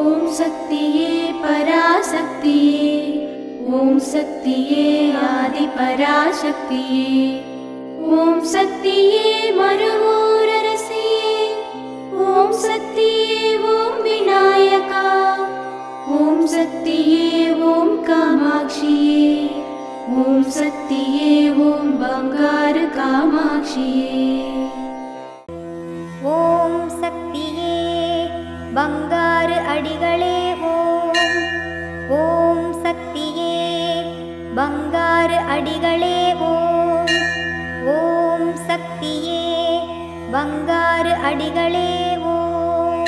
ஓம் சக்தியே பராசக்தியே, ஓம் சக்தியே ஆதி பராசக்தியே, ஓம் சக்தியே மறுவூரரசியே, ஓம் சக்தியே ஓம் விநாயகா, ஓம் சக்தியே ஓம் காமாட்சியே, ஓம் சக்தியே ஓம் பங்காரு காமாட்சியே. ஓம் சக்தியே பங்காரு அடிகளே ஓம், ஓம் சக்தியே பங்காரு அடிகளே ஓம், ஓம் சக்தியே பங்காரு அடிகளே ஓம்,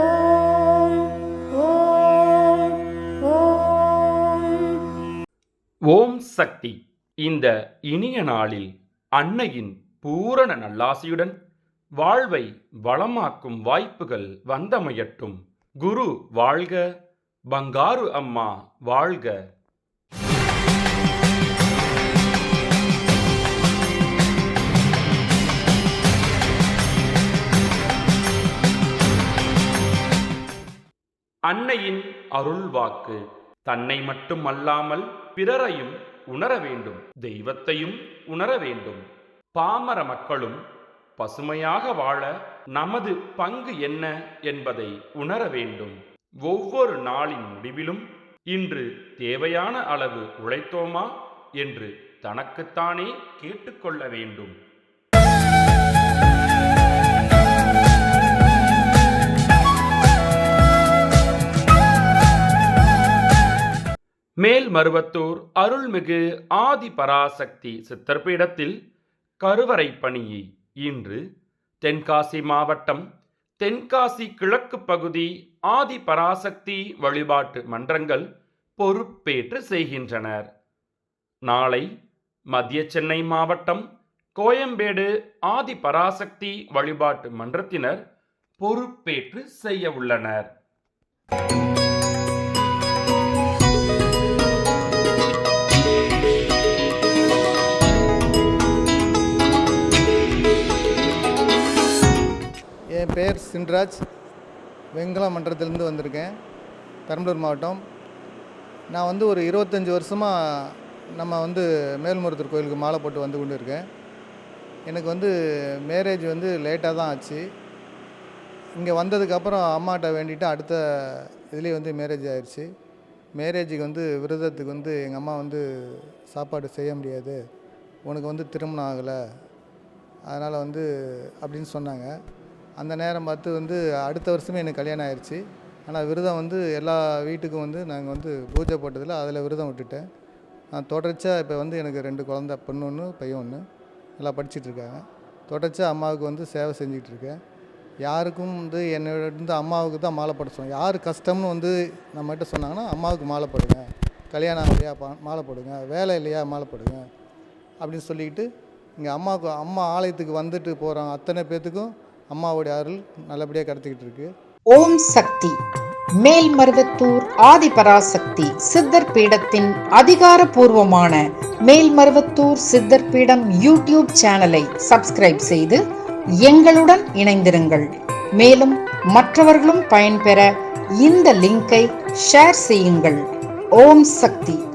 ஓம் ஓம் ஓம். ஓம் சக்தி. இந்த இனிய நாளில் அன்னையின் பூரண நல்லாசியுடன் வாழ்வை வளமாக்கும் வாய்ப்புகள் வந்தமையட்டும். குரு வாழ்க, பங்காரு அம்மா வாழ்க. அன்னையின் அருள் வாக்கு. தன்னை மட்டும் அல்லாமல் பிறரையும் உணர வேண்டும், தெய்வத்தையும் உணர வேண்டும். பாமர மக்களும் பசுமையாக வாழ நமது பங்கு என்ன என்பதை உணர வேண்டும். ஒவ்வொரு நாளின் முடிவிலும் இன்று தேவையான அளவு உழைத்தோமா என்று தனக்குத்தானே கேட்டுக்கொள்ள வேண்டும். மேல்மருவத்தூர் அருள்மிகு ஆதி பராசக்தி சித்தர்பீடத்தில் கருவறை பணியை இன்று தென்காசி மாவட்டம் தென்காசி கிழக்கு பகுதி ஆதி பராசக்தி வழிபாட்டு மன்றங்கள் பொறுப்பேற்று செய்கின்றனர். நாளை மத்திய சென்னை மாவட்டம் கோயம்பேடு ஆதி பராசக்தி வழிபாட்டு மன்றத்தினர் பொறுப்பேற்று செய்ய உள்ளனர். என் பேர் சின்ராஜ், வெங்கலம் மன்றத்திலேருந்து வந்திருக்கேன், பெரம்பலூர் மாவட்டம். நான் ஒரு 25 வருஷமாக நம்ம மேல்மருவத்தூர் கோயிலுக்கு மாலை போட்டு வந்து கொண்டு இருக்கேன். எனக்கு மேரேஜ் லேட்டாக தான் ஆச்சு. இங்கே வந்ததுக்கப்புறம் அம்மாட்ட வேண்டிட்டு அடுத்த இதுலேயே மேரேஜ் ஆயிடுச்சு. மேரேஜுக்கு விரதத்துக்கு எங்கள் அம்மா சாப்பாடு செய்ய முடியாது, உனக்கு திருமணம் ஆகலை, அதனால் அப்படின்னு சொன்னாங்க. அந்த நேரம் பார்த்து அடுத்த வருஷமே எனக்கு கல்யாணம் ஆயிடுச்சு. ஆனால் விரதம் எல்லா வீட்டுக்கும் நாங்கள் பூஜை போட்டதில் அதில் விரதம் விட்டுட்டேன். நான் தொடர்ச்சியாக இப்போ எனக்கு 2 குழந்தை, பொண்ணு 1 பையன் 1, எல்லாம் படிச்சுட்ருக்காங்க. தொடர்ச்சியாக அம்மாவுக்கு சேவை செஞ்சிகிட்ருக்கேன். யாருக்கும் என்னோட அம்மாவுக்கு தான் மாலை போட சொன்னேன். யார் கஷ்டம்னு நம்மகிட்ட சொன்னாங்கன்னா அம்மாவுக்கு மாலை போடுங்க, கல்யாணம் ஆகலையா மாலை போடுங்க, வேலை இல்லையா மாலை போடுங்க அப்படின்னு சொல்லிக்கிட்டு இங்கே அம்மா ஆலயத்துக்கு வந்துட்டு போகிறோம் அத்தனை பேர்த்துக்கும் அம்மாவுடைய அருள் நல்லபடியாக கடத்திக்கிட்டு இருக்கு. ஓம் சக்தி. மேல்மருவத்தூர் ஆதிபராசக்தி சித்தர் பீடத்தின் அதிகாரப்பூர்வமான மேல்மருவத்தூர் சித்தர் பீடம் யூடியூப் சேனலை சப்ஸ்கிரைப் செய்து எங்களுடன் இணைந்திருங்கள். மேலும் மற்றவர்களும் பயன்பெற இந்த லிங்கை ஷேர் செய்யுங்கள். ஓம் சக்தி.